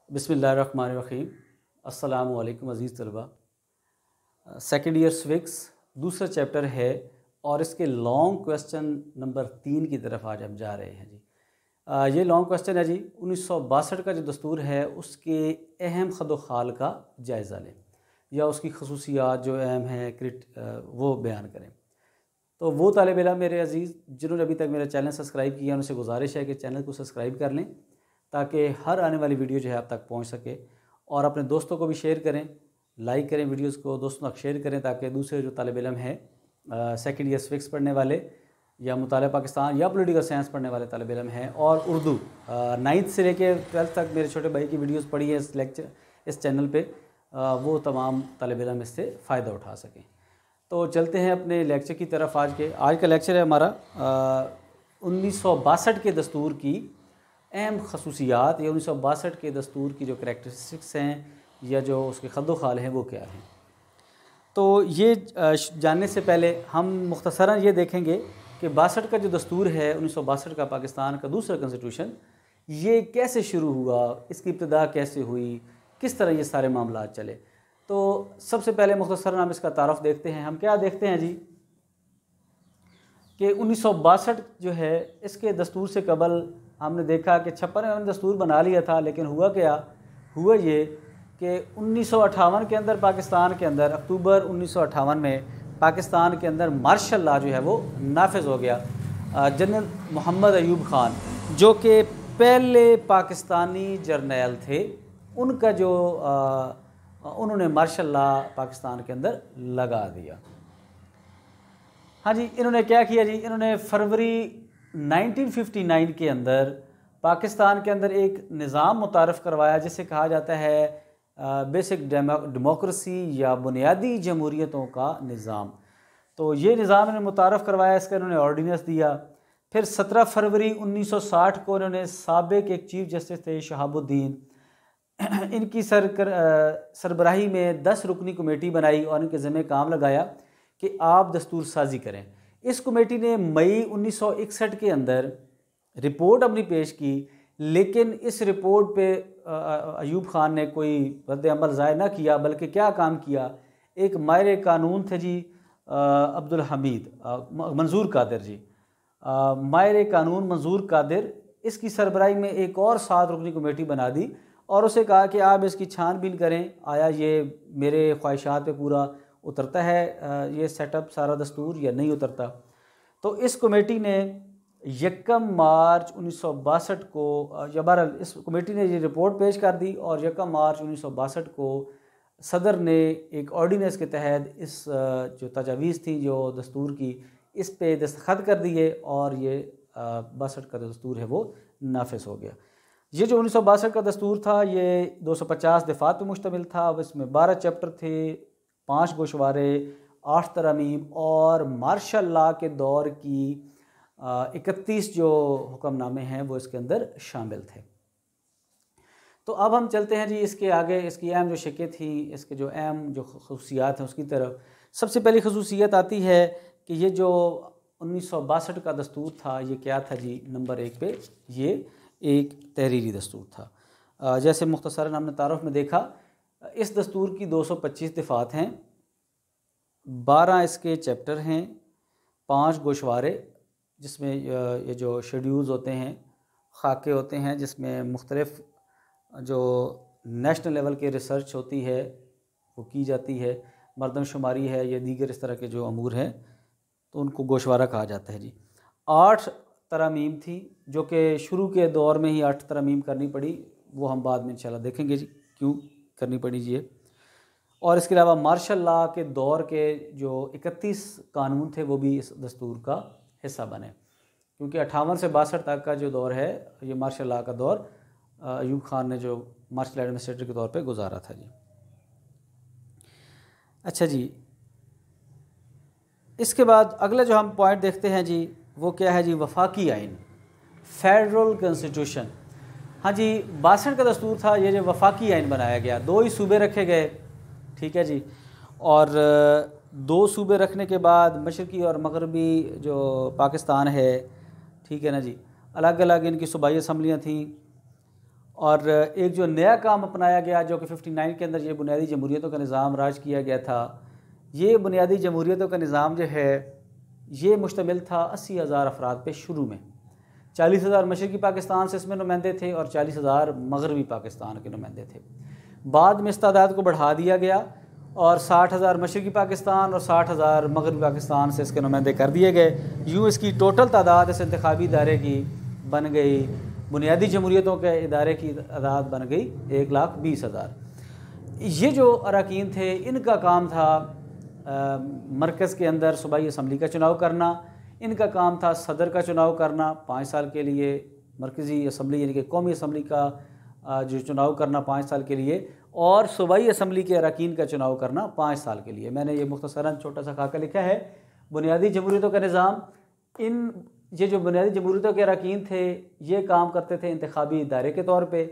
बिस्मिल्लाहिर्रहमानिर्रहीम। अस्सलामु अलैकुम अज़ीज़ तलबा। सेकेंड ईयर स्विक्स दूसरा चैप्टर है और इसके लॉन्ग क्वेश्चन नंबर 3 की तरफ आज हम जा रहे हैं जी। ये लॉन्ग क्वेश्चन है जी। 1962 का जो दस्तूर है उसके अहम खद खाल का जायज़ा लें या उसकी खसूसियात जो अहम हैं वो बयान करें। तो वो तालिब इल्म मेरे अज़ीज़ जिन्होंने अभी तक मेरा चैनल सब्सक्राइब किया उनसे गुजारिश है कि चैनल को सब्सक्राइब कर लें ताकि हर आने वाली वीडियो जो है आप तक पहुंच सके, और अपने दोस्तों को भी शेयर करें, लाइक करें वीडियोस को, दोस्तों तक शेयर करें ताकि दूसरे जो तालिब इल्म हैं सेकेंड ईयर स्विक्स पढ़ने वाले या मुताला पाकिस्तान या पॉलिटिकल साइंस पढ़ने वाले तालिब इल्म हैं और उर्दू 9th से लेके 12th तक मेरे छोटे भाई की वीडियोस पढ़ी है इस चैनल पे, वो तमाम तालिब इल्म इससे फ़ायदा उठा सकें। तो चलते हैं अपने लेक्चर की तरफ। आज का लेक्चर है हमारा 1962 के दस्तूर की अहम खसूसियात या 1962 के दस्तूर की जो करैक्टरिस्टिक्स हैं या जो उसके खद्दो खाल हैं वो क्या हैं। तो ये जानने से पहले हम मुख्तसरन ये देखेंगे कि 62 का जो दस्तूर है 1962 का पाकिस्तान का दूसरा कॉन्स्टिट्यूशन, ये कैसे शुरू हुआ, इसकी इब्तिदा कैसे हुई, किस तरह ये सारे मामला चले। तो सबसे पहले मुख्तसरन हम इसका तारफ़ देखते हैं। हम क्या देखते हैं जी कि 1962 जो है इसके दस्तूर से कबल हमने देखा कि 56 में हमने दस्तूर बना लिया था, लेकिन हुआ ये कि 1958 के अंदर पाकिस्तान के अंदर अक्टूबर 1958 में पाकिस्तान के अंदर मार्शल लॉ जो है वो नाफिज हो गया। जनरल मोहम्मद अयूब ख़ान जो कि पहले पाकिस्तानी जर्नैल थे, उनका जो उन्होंने मार्शल लॉ पाकिस्तान के अंदर लगा दिया। हाँ जी, इन्होंने क्या किया जी, इन्होंने फरवरी 1959 के अंदर पाकिस्तान के अंदर एक निज़ाम मुतारफ़ करवाया जिसे कहा जाता है बेसिक डेमोक्रेसी या बुनियादी जमहूरियतों का निज़ाम। तो ये निज़ाम इन्होंने मुतारफ़ करवाया, इसका इन्होंने ऑर्डिनेंस दिया। फिर 17 फरवरी 1960 को इन्होंने साबिक़ एक चीफ़ जस्टिस थे शहाबुद्दीन, इनकी सरबराही में 10 रुकनी कमेटी बनाई और इनके ज़िम्मे काम लगाया कि आप दस्तूर साजी करें। इस कमेटी ने मई 1961 के अंदर रिपोर्ट अपनी पेश की, लेकिन इस रिपोर्ट पे अयूब ख़ान ने कोई रद्द अमल ज़ाहिर ना किया, बल्कि क्या काम किया, एक माहिर कानून थे जी अब्दुल हमीद मंजूर कादिर जी, माहिर कानून मंजूर कादिर, इसकी सरबराही में एक और 7 रुकनी कमेटी बना दी और उसे कहा कि आप इसकी छानबीन करें, आया ये मेरे ख्वाहिशात पे पूरा उतरता है ये सेटअप सारा दस्तूर या नहीं उतरता। तो इस कमेटी ने 1 मार्च 1962 को या बहरहाल इस कमेटी ने ये रिपोर्ट पेश कर दी और 1 मार्च 1962 को सदर ने एक ऑर्डिनेंस के तहत इस जो तजावीज़ थी जो दस्तूर की, इस पे दस्तखत कर दिए और ये 62 का दस्तूर है वो नाफिज हो गया। ये जो 1962 का दस्तूर था ये 250 दफ़ात पर मुश्तमिल था। अब इसमें 12 चैप्टर थे, 5 गोशवारे, 8 तरमीम और मार्शल लॉ के दौर की 31 जो हुक्मनामे हैं वो इसके अंदर शामिल थे। तो अब हम चलते हैं जी इसके आगे, इसकी अहम जो शिकें थी, इसके जो अहम जो खसूसियात हैं उसकी तरफ। सबसे पहली खसूसियत आती है कि ये जो 1962 का दस्तूर था ये क्या था जी। नंबर 1 पे ये एक तहरीरी दस्तूर था। जैसे मुख्तसरन हमने तारुफ में देखा, इस दस्तूर की 225 दफ़ात हैं, 12 इसके चैप्टर हैं, 5 गोशवारे जिसमें ये जो शेड्यूल्स होते हैं, खाके होते हैं जिसमें मुख्तलिफ़ जो नेशनल लेवल के रिसर्च होती है वो की जाती है, मरदमशुमारी है या दीगर इस तरह के जो अमूर हैं तो उनको गोशवारा कहा जाता है जी। 8 तरमीम थी जो कि शुरू के दौर में ही 8 तरमीम करनी पड़ी, वो हम बाद में इंशाल्लाह देखेंगे जी क्यों करनी पड़ी जी। और इसके अलावा मार्शल लॉ के दौर के जो 31 कानून थे वो भी इस दस्तूर का हिस्सा बने, क्योंकि 58 से 62 तक का जो दौर है ये मार्शल लॉ का दौर अयूब ख़ान ने जो मार्शल एडमिनिस्ट्रेटर के तौर पे गुजारा था जी। अच्छा जी, इसके बाद अगला जो हम पॉइंट देखते हैं जी वो क्या है जी, वफाकी आइन, फेडरल कॉन्स्टिट्यूशन। हाँ जी, 62 का दस्तूर था, ये जो वफाकी आइन बनाया गया, 2 ही सूबे रखे गए, ठीक है जी। और 2 सूबे रखने के बाद मशरक़ी और मगरबी जो पाकिस्तान है, ठीक है ना जी, अलग अलग इनकी सूबाई असम्बलियाँ थीं और एक जो नया काम अपनाया गया जो कि 59 के अंदर ये बुनियादी जमहूरियतों का निज़ाम राज किया गया था, ये बुनियादी जमहूरियतों का निज़ाम जो है ये मुश्तमिल था 80,000 अफराद पे। शुरू में 40,000 मशरक़ी पाकिस्तान से इसमें नुमाइंदे थे और 40,000 मगरबी पाकिस्तान के नुमाइंदे थे। बाद में इस तादाद को बढ़ा दिया गया और 60,000 मशरक़ी पाकिस्तान और 60,000 मगरबी पाकिस्तान से इसके नुमाइंदे कर दिए गए। यूँ इसकी टोटल तादाद इस इंतखाबी इदारे की बन गई, बुनियादी जमहूरियतों के इदारे की तादाद बन गई 1,20,000। ये जो अरकान थे इनका काम था मरकज़ के अंदर सूबाई असम्बली का चुनाव करना, इनका काम था सदर का चुनाव करना 5 साल के लिए, मरकज़ी असम्बली यानी कि कौमी असम्बली का जो चुनाव करना 5 साल के लिए, और सूबाई असम्बली के अरकान का चुनाव करना 5 साल के लिए। मैंने ये मुख्तसरन छोटा सा खाका लिखा है। बुनियादी जमहूरियतों का निज़ाम, ये जो बुनियादी जमहूरियतों के अरकान थे ये काम करते थे इंतखाबी इदारे के तौर पे।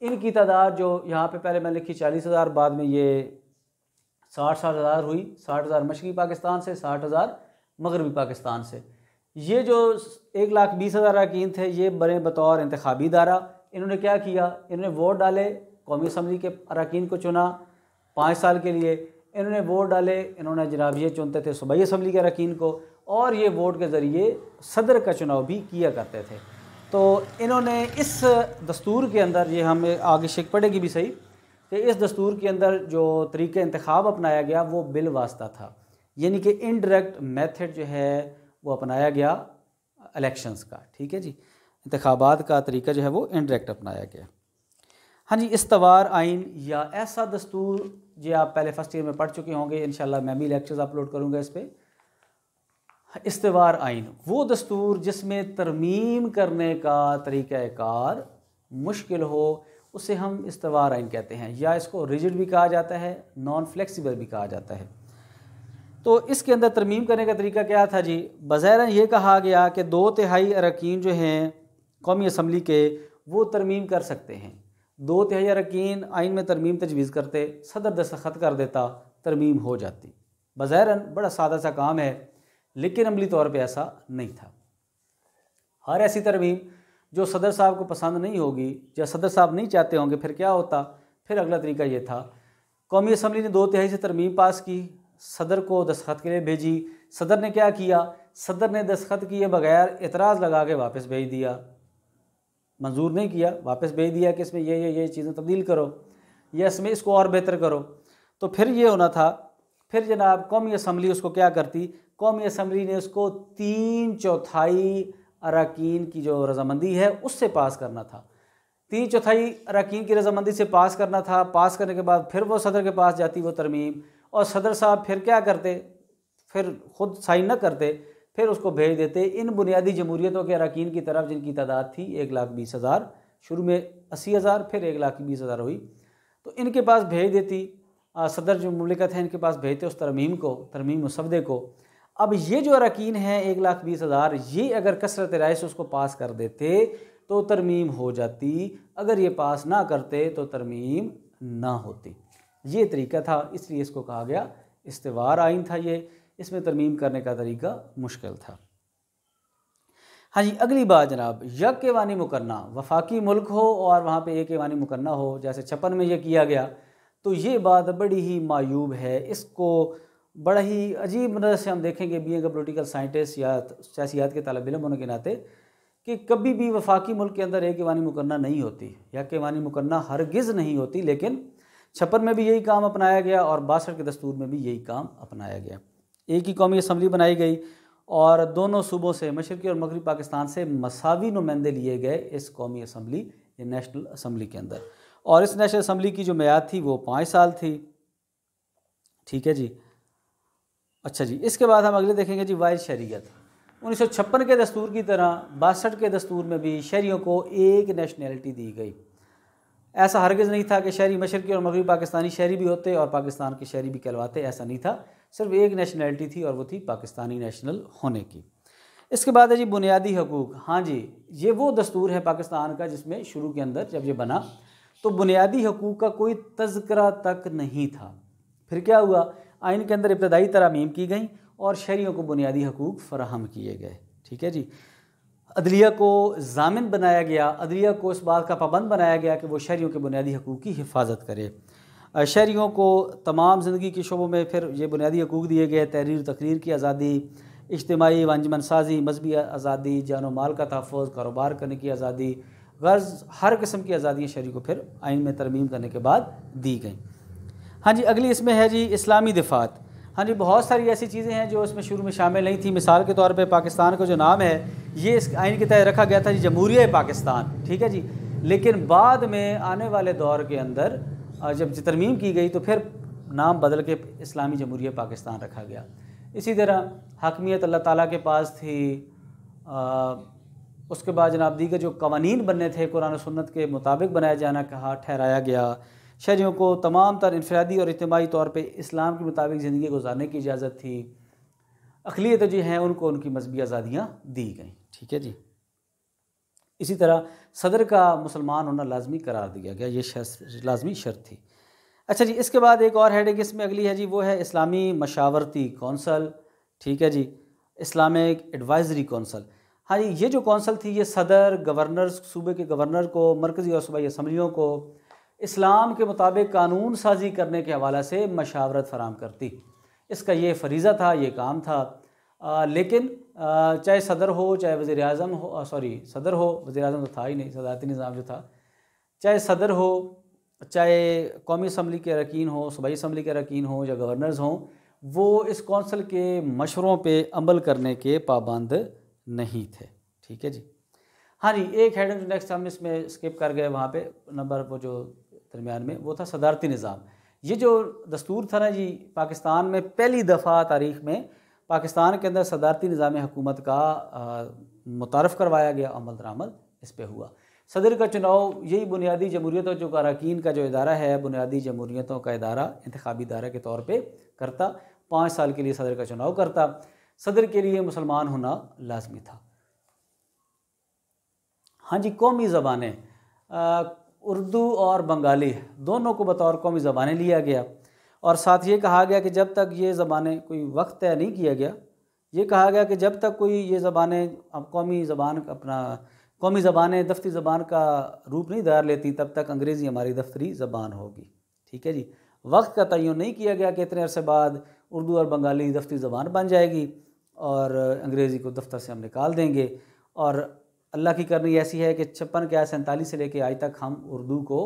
इनकी तादाद जो यहाँ पे पहले मैंने लिखी 40,000, बाद में ये 60,000 हुई, 60,000 मशरक़ी पाकिस्तान से, 60,000 मगरबी पाकिस्तान से। ये जो 1,20,000 अरकान थे ये बने बतौर इंतखाबी इदारा। इन्होंने क्या किया, इन्होंने वोट डाले, कौमी असम्बली के अरकान को चुना 5 साल के लिए, इन्होंने वोट डाले, इन्होंने जनाब ये चुनते थे सूबाई असम्बली के अरकान को, और ये वोट के ज़रिए सदर का चुनाव भी किया करते थे। तो इन्होंने इस दस्तूर के अंदर, ये हम आगे शिक पड़ेगी भी सही, कि इस दस्तूर के अंदर जो तरीक़ा इंतखाब अपनाया गया वो बिल वास्ता था, यानी कि इनडायरेक्ट मेथड जो है वो अपनाया गया इलेक्शंस का। ठीक है जी, इंतखाबात का तरीका जो है वो इनडायरेक्ट अपनाया गया। हाँ जी, इस्तवार आइन या ऐसा दस्तूर जो आप पहले फर्स्ट ईयर में पढ़ चुके होंगे, इंशाल्लाह मैं भी लेक्चर्स अपलोड करूँगा इस पर। इस्तवार आइन वो दस्तूर जिसमें तरमीम करने का तरीक़ाकार मुश्किल हो, उसे हम इस्तवार आइन कहते हैं, या इसको रिजिड भी कहा जाता है, नॉन फ्लेक्सिबल भी कहा जाता है। तो इसके अंदर तरमीम करने का तरीका क्या था जी, बज़ाहिर ये कहा गया कि 2/3 अरकान जो हैं कौमी असम्बली के वो तरमीम कर सकते हैं। 2/3 अरकान आइन में तरमीम तजवीज़ करते, सदर दस्तखत कर देता, तरमीम हो जाती। बज़ाहिर बड़ा सादा सा काम है, लेकिन अमली तौर पे ऐसा नहीं था। हर ऐसी तरमीम जो सदर साहब को पसंद नहीं होगी या सदर साहब नहीं चाहते होंगे, फिर क्या होता, फिर अगला तरीका ये था, कौमी असम्बली ने 2/3 से तरमीम पास की, सदर को दस्तखत के लिए भेजी, सदर ने क्या किया, सदर ने दस्तखत किए बगैर एतराज़ लगा के वापस भेज दिया, मंजूर नहीं किया, वापस भेज दिया कि इसमें ये चीज़ें तब्दील करो या इसमें इसको और बेहतर करो। तो फिर ये होना था, फिर जनाब कौमी असम्बली उसको क्या करती, कौमी असम्बली ने उसको 3/4 अरकान की जो रजामंदी है उससे पास करना था। 3/4 अरकान की रजामंदी से पास करना था। पास करने के बाद फिर वो सदर के पास जाती वो तरमीम, और सदर साहब फिर क्या करते, फिर ख़ुद साइन न करते, फिर उसको भेज देते इन बुनियादी जमहूरियतों के अरकान की तरफ जिनकी तादाद थी 1,20,000, शुरू में 80,000 फिर 1,20,000 हुई, तो इनके पास भेज देती। सदर जो मुमलिकत है इनके पास भेजते उस तरमीम को, तरमीम मुसवदे को। अब ये जो अरकान हैं 1,20,000, ये अगर कसरत राय से उसको पास कर देते तो तरमीम हो जाती, अगर ये पास ना करते तो तरमीम ना होती। ये तरीका था, इसलिए इसको कहा गया इस्तवार आइन था। ये इसमें तरमीम करने का तरीका मुश्किल था। हाँ जी, अगली बात जनाब, यक एवानी मुकन्ना, वफाकी मुल्क हो और वहाँ पे एक एवानी मुकन्ना हो, जैसे 56 में ये किया गया, तो ये बात बड़ी ही मायूब है। इसको बड़ा ही अजीब नज़र से हम देखेंगे बीइंग अ पॉलिटिकल साइंटिस्ट या सियासत के तालिब इल्म होने के नाते, कि कभी भी वफाकी मुल्क के अंदर एक एवानी मुकन्ना नहीं होती, यक एवानी मुकन्ना हरगिज़ नहीं होती। लेकिन 56 में भी यही काम अपनाया गया और 62 के दस्तूर में भी यही काम अपनाया गया। एक ही कौमी असम्बली बनाई गई और दोनों सूबों से, मशरक़ी और मगरबी पाकिस्तान से मसावी नुमाइंदे लिए गए इस कौमी असम्बली, ये नेशनल असम्बली के अंदर। और इस नेशनल असम्बली की जो मियाद थी वो 5 साल थी। ठीक है जी, अच्छा जी, इसके बाद हम अगले देखेंगे जी वाइज शरीयत। 1956 के दस्तूर की तरह 62 के दस्तूर में भी शहरियों को एक नेशनैलिटी दी गई। ऐसा हरगिज़ नहीं था कि शहरी मशरक़ी और मगरबी पाकिस्तानी शहरी भी होते और पाकिस्तान के शहरी भी कहलवाते, ऐसा नहीं था। सिर्फ एक नेशनैलिटी थी और वो थी पाकिस्तानी नेशनल होने की। इसके बाद है जी बुनियादी हकूक़। हाँ जी, ये वो दस्तूर है पाकिस्तान का जिसमें शुरू के अंदर जब ये बना तो बुनियादी हकूक़ का कोई तज़किरा तक नहीं था। फिर क्या हुआ, आइन के अंदर इब्तदाई तरामीम की गई और शहरियों को बुनियादी हकूक़ फ़राहम किए गए। ठीक है जी, अदलिया को ज़ामिन बनाया गया, अदलिया को इस बात का पाबंद बनाया गया कि वो शहरियों के बुनियादी हकूक़ की हिफाजत करे। शहरियों को तमाम ज़िंदगी के शोबों में फिर ये बुनियादी हकूक़ दिए गए, तहरीर तकरीर की आज़ादी, इज्तिमाई व अंजुमन साजी, मजहबी आज़ादी, जान व माल का तहफ़्फ़ुज़, कारोबार करने की आज़ादी, गर्ज़ हर किस्म की आज़ादियाँ शहरी को फिर आइन में तरमीम करने के बाद दी गई। हाँ जी, अगली इसमें है जी इस्लामी दिफ़ात। हाँ जी, बहुत सारी ऐसी चीज़ें हैं जो इसमें शुरू में शामिल नहीं थी। मिसाल के तौर पे पाकिस्तान का जो नाम है ये इस आइन के तहत रखा गया था जी जमहूरिया पाकिस्तान, ठीक है जी। लेकिन बाद में आने वाले दौर के अंदर जब तरमीम की गई तो फिर नाम बदल के इस्लामी जमहूरिया पाकिस्तान रखा गया। इसी तरह हकमियत अल्लाह ताला के पास थी। उसके बाद जनाब दीगर जो कवानीन बनने थे कुरान और सुन्नत के मुताबिक बनाया जाना कहा ठहराया गया। शहरियों को तमाम तर इनफरादी और इज्तिमाई तौर पे इस्लाम के मुताबिक ज़िंदगी गुजारने की इजाज़त थी। अक़लियत जो हैं उनको उनकी मजहबी आज़ादियाँ दी गई, ठीक है जी। इसी तरह सदर का मुसलमान होना लाजमी करार दिया गया, ये लाजमी शर्त थी। अच्छा जी, इसके बाद एक और हेडिंग इसमें अगली है जी, वो है इस्लामी मशावरती कौंसल, ठीक है जी, इस्लामिक एडवाइज़री कौंसल। हाँ जी, ये जो कौंसल थी ये सदर, गवर्नर, सूबे के गवर्नर को, मरकज़ी और सूबाई असम्बलियों को इस्लाम के मुताबिक कानून साजी करने के हवाले से मशावरत फराम करती। इसका ये फ़रीज़ा था, ये काम था। लेकिन चाहे सदर हो, चाहे वज़ीर आज़म हो, सदर हो, वज़ीर आज़म तो था ही नहीं, सदारती निज़ाम जो था, चाहे सदर हो, चाहे कौमी असम्बली के अरकान हो, सूबाई असम्बली के अरकान हो या गवर्नर्स हों, वो इस कौंसल के मशवरों पे अमल करने के पाबंद नहीं थे, ठीक है जी। हाँ जी, एक हेडिंग नेक्स्ट हम इसमें स्किप कर गए, वहाँ पे नंबर वो जो दरमियान में वो था सदारती निज़ाम। ये जो दस्तूर था ना जी, पाकिस्तान में पहली दफ़ा तारीख़ में पाकिस्तान के अंदर सदारती निज़ाम हुकूमत का मुतारफ़ करवाया गया, अमल दरामद इस पर हुआ। सदर का चुनाव यही बुनियादी जमहूरियतों जो अरकान का जो इदारा है, बुनियादी जमहूरियतों का इदारा इंतखाबी इदारा के तौर पे करता, 5 साल के लिए सदर का चुनाव करता। सदर के लिए मुसलमान होना लाजमी था। हाँ जी, कौमी ज़बानें उर्दू और बंगाली दोनों को बतौर कौमी ज़बानें लिया गया और साथ ये कहा गया कि जब तक ये ज़बानें, कोई वक्त तय नहीं किया गया, ये कहा गया कि जब तक कोई ये ज़बानें अब कौमी ज़बानें दफ्तरी ज़बान का रूप नहीं धार लेती तब तक अंग्रेज़ी हमारी दफ्तरी ज़बान होगी, ठीक है जी। वक्त का तयन नहीं किया गया कि इतने अरसे बाद उर्दू और बंगाली दफ्तरी ज़बान बन जाएगी और अंग्रेज़ी को दफ्तर से हम निकाल देंगे। और अल्लाह की करनी ऐसी है कि 56 के 47 से लेके आज तक हम उर्दू को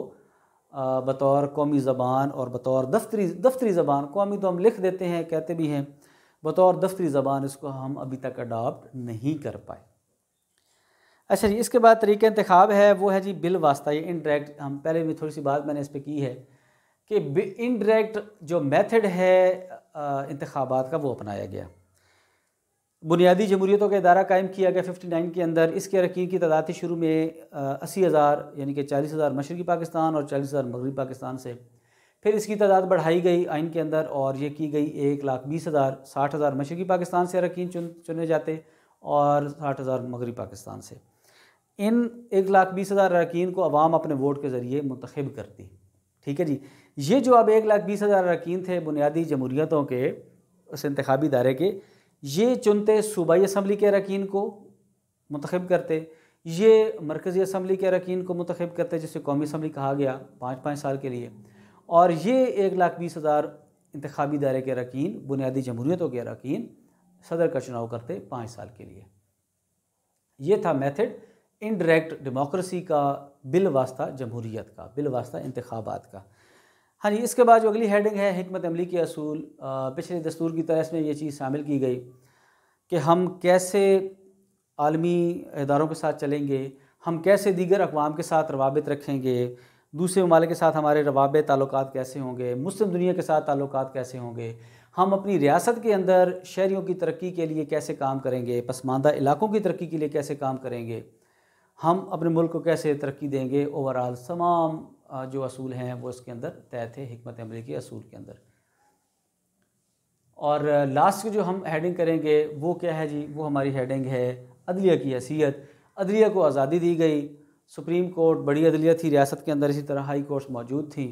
बतौर कौमी ज़बान और बतौर दफ्तरी ज़बान, कौमी तो हम लिख देते हैं, कहते भी हैं, बतौर दफ्तरी ज़बान इसको हम अभी तक अडॉप्ट नहीं कर पाए। अच्छा जी, इसके बाद तरीक़ा इंतखाब है वो है जी बिल वास्ता, ये इनडायरेक्ट, हम पहले भी थोड़ी सी बात मैंने इस पर की है कि इनडायरेक्ट जो मेथड है इंतखाबात का वो अपनाया गया। बुनियादी जमहूरियतों का इदारा कायम किया गया 59 के अंदर। इसके अरकान की तादाद थी शुरू में 80,000 यानी कि 40,000 मशरक़ी पाकिस्तान और 40,000 मगरबी पाकिस्तान से। फिर इसकी तादाद बढ़ाई गई आइन के अंदर और ये की गई 1,20,000, 60,000 मशरक़ी पाकिस्तान से अरकान चुने जाते और 60,000 मगरबी पाकिस्तान से। इन 1,20,000 अरकान को अवाम अपने वोट के ज़रिए मुंतखब करती, ठीक है जी। ये जो अब 1,20,000 अरकान थे बुनियादी जमहूरियतों के उस इंतखाबी इदारे के, ये चुनते सूबाई असम्बली के अरकान को मुंतखब करते, ये मरकज़ी असम्बली के अरकान को मुंतखब करते जिसे कौमी असम्बली कहा गया 5-5 साल के लिए, और ये 1,20,000 इंतखाबी इदारे के अरकान बुनियादी जमहूरियतों के अरकान सदर का चुनाव करते 5 साल के लिए। ये था मेथड इनडायरेक्ट डेमोक्रेसी का, बिल वास्ता जमहूरियत का, बिल वास्ता इंतखाबात का। हाँ जी, इसके बाद जो अगली हेडिंग है हिकमत अमली के असूल। पिछले दस्तूर की तरह इसमें ये चीज़ शामिल की गई कि हम कैसे आलमी इदारों के साथ चलेंगे, हम कैसे दीगर अक़वाम के साथ रवाबित रखेंगे, दूसरे ममालिक के साथ हमारे रवाबित ताल्लुकात कैसे होंगे, मुस्लिम दुनिया के साथ ताल्लुकात कैसे होंगे, हम अपनी रियासत के अंदर शहरियों की तरक्की के लिए कैसे काम करेंगे, पसमानदा इलाकों की तरक्की के लिए कैसे काम करेंगे, हम अपने मुल्क को कैसे तरक्की देंगे। ओवरऑल तमाम जो असूल हैं वो इसके अंदर तय थे हिकमत अमली के असूल के अंदर। और लास्ट जो हम हेडिंग करेंगे वो क्या है जी, वो हमारी हेडिंग है अदलिया की हैसियत। अदलिया को आज़ादी दी गई। सुप्रीम कोर्ट बड़ी अदलिया थी रियासत के अंदर, इसी तरह हाई कोर्ट्स मौजूद थी।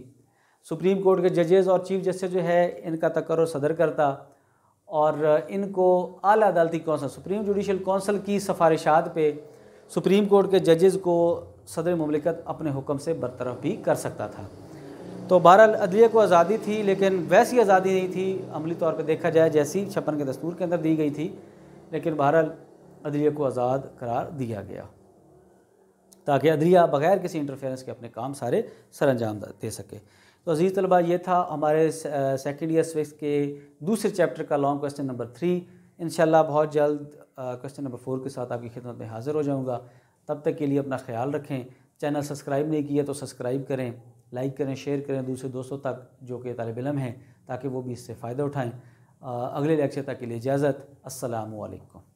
सुप्रीम कोर्ट के जजेस और चीफ जस्टिस जो है इनका तकर्रुर सदर करता और इनको आला अदालती कौंसल, सुप्रीम जुडिशल कौंसल की सिफारिशात पे सुप्रीम कोर्ट के जजेज़ को सदर मुमलिकत अपने हुक्म से बरतरफ भी कर सकता था। तो बहरहाल अदलिया को आज़ादी थी, लेकिन वैसी आज़ादी नहीं थी अमली तौर पर देखा जाए जैसी 56 के दस्तूर के अंदर दी गई थी, लेकिन बहरहाल अदलिया को आज़ाद करार दिया गया ताकि अदलिया बग़ैर किसी इंटरफेरेंस के अपने काम सारे सरअंजाम दे सके। तो अज़ीज़ तलबा, ये था हमारे सेकेंड ईयर सिविक्स के दूसरे चैप्टर का लॉन्ग क्वेश्चन नंबर 3। इंशाल्लाह बहुत जल्द क्वेश्चन नंबर 4 के साथ आपकी खिदमत में हाज़िर हो जाऊँगा। तब तक के लिए अपना ख्याल रखें। चैनल सब्सक्राइब नहीं किया तो सब्सक्राइब करें, लाइक करें, शेयर करें दूसरे दोस्तों तक जो कि तालिब इल्म हैं, ताकि वो भी इससे फ़ायदा उठाएँ। अगले लेक्चर तक के लिए इजाज़त। अस्सलामु अलैकुम।